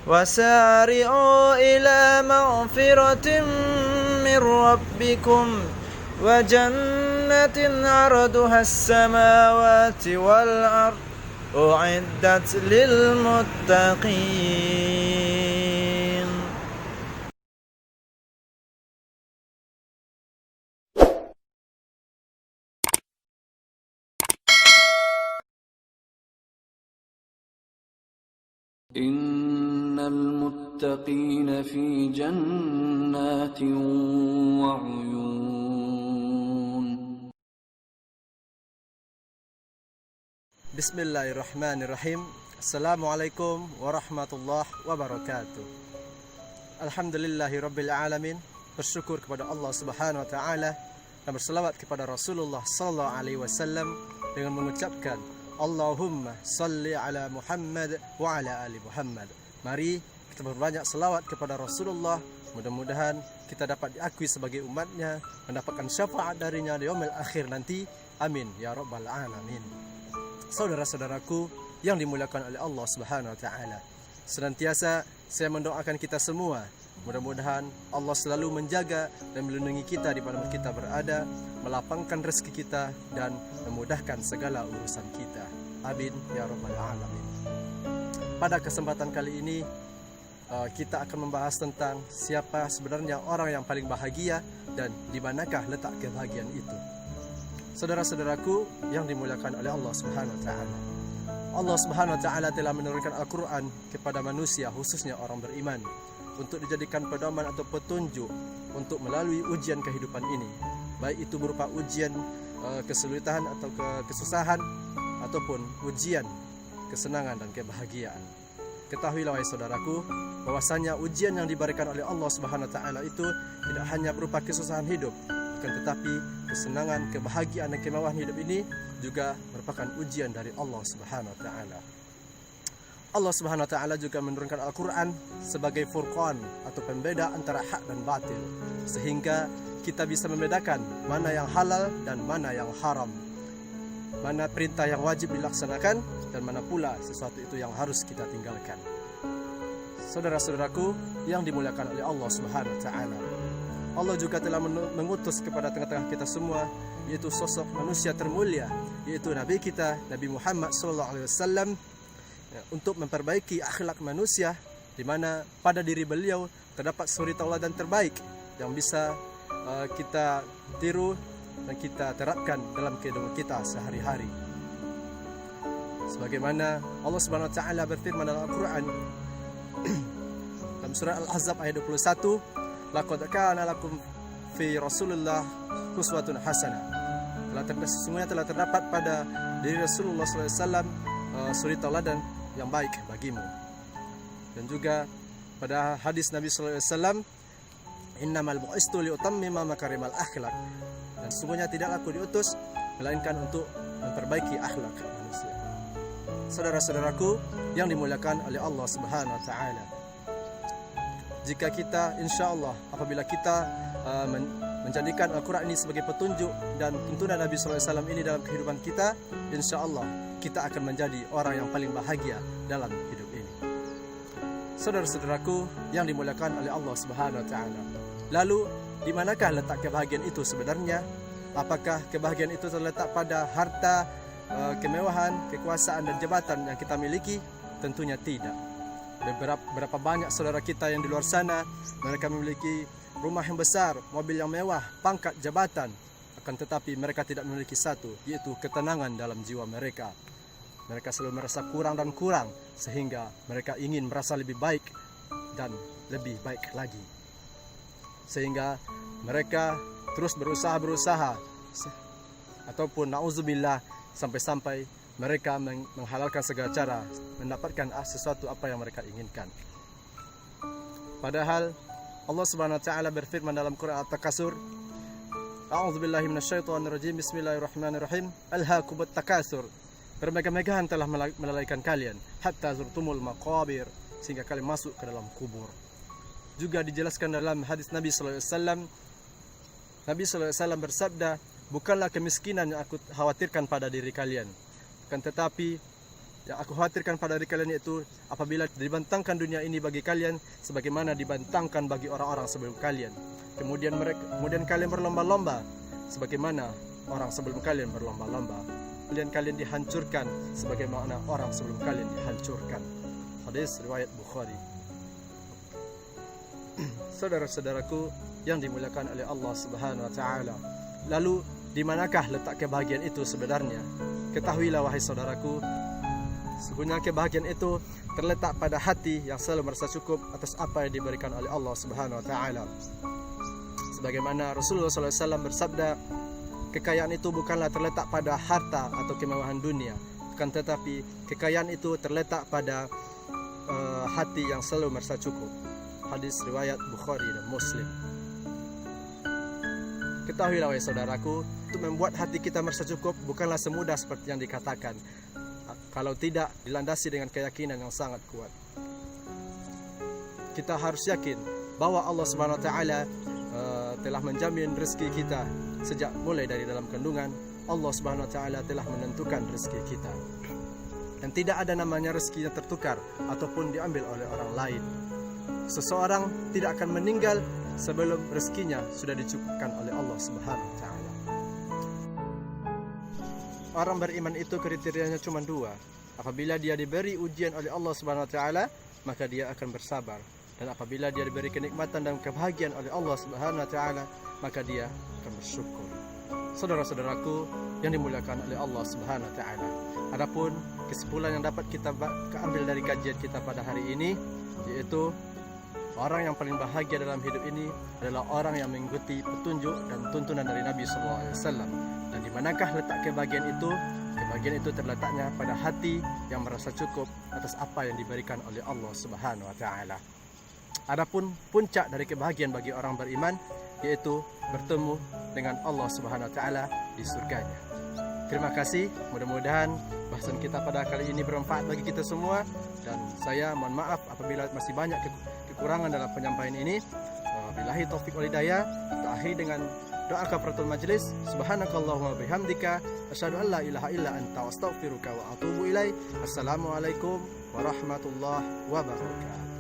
وسارعوا إلى مغفرة من ربكم وجنة عرضها السماوات والأرض أعدت للمتقين. إن المتقين في جنات وعيون. Bismillahirrahmanirrahim. Assalamualaikum warahmatullahi wabarakatuh. Alhamdulillahirabbil alamin. Bersyukur kepada Allah Subhanahu wa taala dan berselawat kepada Rasulullah sallallahu alaihi wasallam dengan mengucapkan Allahumma salli ala Muhammad wa ala ali Muhammad. Mari kita berbanyak selawat kepada Rasulullah. Mudah-mudahan kita dapat diakui sebagai umatnya, mendapatkan syafaat darinya di yaumil akhir nanti. Amin ya rabbal alamin. Saudara-saudaraku yang dimuliakan oleh Allah Subhanahu wa taala, senantiasa saya mendoakan kita semua, mudah-mudahan Allah selalu menjaga dan melindungi kita di mana kita berada, melapangkan rezeki kita dan memudahkan segala urusan kita. Amin ya rabbal alamin. Pada kesempatan kali ini kita akan membahas tentang siapa sebenarnya orang yang paling bahagia dan di manakah letak kebahagiaan itu. Saudara-saudaraku yang dimuliakan oleh Allah Subhanahu wa taala. Allah Subhanahu wa taala telah menurunkan Al-Qur'an kepada manusia, khususnya orang beriman, untuk dijadikan pedoman atau petunjuk untuk melalui ujian kehidupan ini, baik itu berupa ujian kesulitan atau kesusahan ataupun ujian kesenangan dan kebahagiaan. Ketahuilah wahai saudaraku, bahwasanya ujian yang diberikan oleh Allah Subhanahu wa taala itu tidak hanya berupa kesusahan hidup, akan tetapi kesenangan, kebahagiaan dan kemewahan hidup ini juga merupakan ujian dari Allah Subhanahu wa taala. Allah Subhanahu wa taala juga menurunkan Al-Qur'an sebagai furqan atau pembeda antara hak dan batil, sehingga kita bisa membedakan mana yang halal dan mana yang haram, mana perintah yang wajib dilaksanakan dan mana pula sesuatu itu yang harus kita tinggalkan. Saudara-saudaraku yang dimuliakan oleh Allah Subhanahu wa taala, Allah juga telah mengutus kepada tengah-tengah kita semua, yaitu sosok manusia termulia, yaitu Nabi kita, Nabi Muhammad SAW, untuk memperbaiki akhlak manusia, di mana pada diri beliau terdapat suri tauladan terbaik yang bisa kita tiru dan kita terapkan dalam kehidupan kita sehari-hari. Sebagaimana Allah Subhanahu wa taala berfirman dalam Al-Qur'an dalam surah Al-Ahzab ayat 21, laqad kana lakum fi Rasulillah uswatun hasanah. Sesungguhnya telah terdapat pada diri Rasulullah SAW suri tauladan yang baik bagimu. Dan juga pada hadis Nabi SAW, innamal bu'istu liutammima makarimal akhlak. Dan sesungguhnya tidaklah aku diutus melainkan untuk memperbaiki akhlak manusia. Saudara-saudaraku yang dimuliakan oleh Allah Subhanahu wa taala, jika kita insyaallah apabila kita menjadikan Al-Quran ini sebagai petunjuk dan tuntunan Nabi SAW ini dalam kehidupan kita, insyaallah kita akan menjadi orang yang paling bahagia dalam hidup ini. Saudara-saudaraku yang dimuliakan oleh Allah Subhanahu wa taala, lalu di manakah letak kebahagiaan itu sebenarnya? Apakah kebahagiaan itu terletak pada harta, kemewahan, kekuasaan dan jabatan yang kita miliki? Tentunya tidak. Berapa banyak saudara kita yang di luar sana, mereka memiliki rumah yang besar, mobil yang mewah, pangkat, jabatan, akan tetapi mereka tidak memiliki satu, yaitu ketenangan dalam jiwa mereka. Mereka selalu merasa kurang dan kurang, sehingga mereka ingin merasa lebih baik dan lebih baik lagi, sehingga mereka terus berusaha ataupun na'udzubillah sampai-sampai mereka menghalalkan segala cara mendapatkan sesuatu apa yang mereka inginkan. Padahal Allah Subhanahu wa taala berfirman dalam Quran At-Takasur, a'udzubillahi minasyaitonirrajim, bismillahirrahmanirrahim, alhaakumut takasur. Bermegah-megahan telah melalaikan kalian hatta zurtumul maqabir, sehingga kalian masuk ke dalam kubur. Juga dijelaskan dalam hadis Nabi sallallahu alaihi wasallam, Nabi sallallahu alaihi wasallam bersabda, bukanlah kemiskinan yang aku khawatirkan pada diri kalian, akan tetapi Yang aku khawatirkan pada diri kalian yaitu apabila dibentangkan dunia ini bagi kalian sebagaimana dibentangkan bagi orang-orang sebelum kalian. Kemudian kalian berlomba-lomba sebagaimana orang sebelum kalian berlomba-lomba. Kemudian kalian dihancurkan sebagaimana orang sebelum kalian dihancurkan. Hadis riwayat Bukhari. Saudara-saudaraku yang dimuliakan oleh Allah Subhanahu wa taala. Lalu di manakah letak kebahagiaan itu sebenarnya? Ketahuilah wahai saudaraku, sesungguhnya kebahagiaan itu terletak pada hati yang selalu merasa cukup atas apa yang diberikan oleh Allah Subhanahu wa taala. Sebagaimana Rasulullah SAW bersabda, kekayaan itu bukanlah terletak pada harta atau kemewahan dunia, akan tetapi kekayaan itu terletak pada hati yang selalu merasa cukup. Hadis riwayat Bukhari dan Muslim. Ketahuilah wahai saudaraku, untuk membuat hati kita merasa cukup bukanlah semudah seperti yang dikatakan, kalau tidak dilandasi dengan keyakinan yang sangat kuat. Kita harus yakin bahwa Allah Subhanahu wa taala telah menjamin rezeki kita sejak mulai dari dalam kandungan. Allah Subhanahu wa taala telah menentukan rezeki kita. Dan tidak ada namanya rezeki yang tertukar ataupun diambil oleh orang lain. Seseorang tidak akan meninggal sebelum rezekinya sudah dicukupkan oleh Allah Subhanahu wa taala. Orang beriman itu kriterianya cuma dua. Apabila dia diberi ujian oleh Allah Subhanahu wa taala, maka dia akan bersabar. Dan apabila dia diberi kenikmatan dan kebahagiaan oleh Allah Subhanahu wa taala, maka dia akan bersyukur. Saudara-saudaraku yang dimuliakan oleh Allah Subhanahu wa taala. Adapun kesimpulan yang dapat kita ambil dari kajian kita pada hari ini, yaitu orang yang paling bahagia dalam hidup ini adalah orang yang mengikuti petunjuk dan tuntunan dari Nabi SAW. Dan di manakah letak kebahagiaan itu? Kebahagiaan itu terletaknya pada hati yang merasa cukup atas apa yang diberikan oleh Allah Subhanahu wa taala. Adapun puncak dari kebahagiaan bagi orang beriman yaitu bertemu dengan Allah Subhanahu wa taala di surganya. Terima kasih, mudah-mudahan bahasan kita pada kali ini bermanfaat bagi kita semua, dan saya mohon maaf apabila masih banyak kekurangan dalam penyampaian ini. Billahi taufik wal hidayah. Kita akhiri dengan doa kafaratul majlis. Subhanakallahumma bihamdika asyhadu an la ilaha illa anta astaghfiruka wa atubu ilaik. Assalamualaikum warahmatullahi wabarakatuh.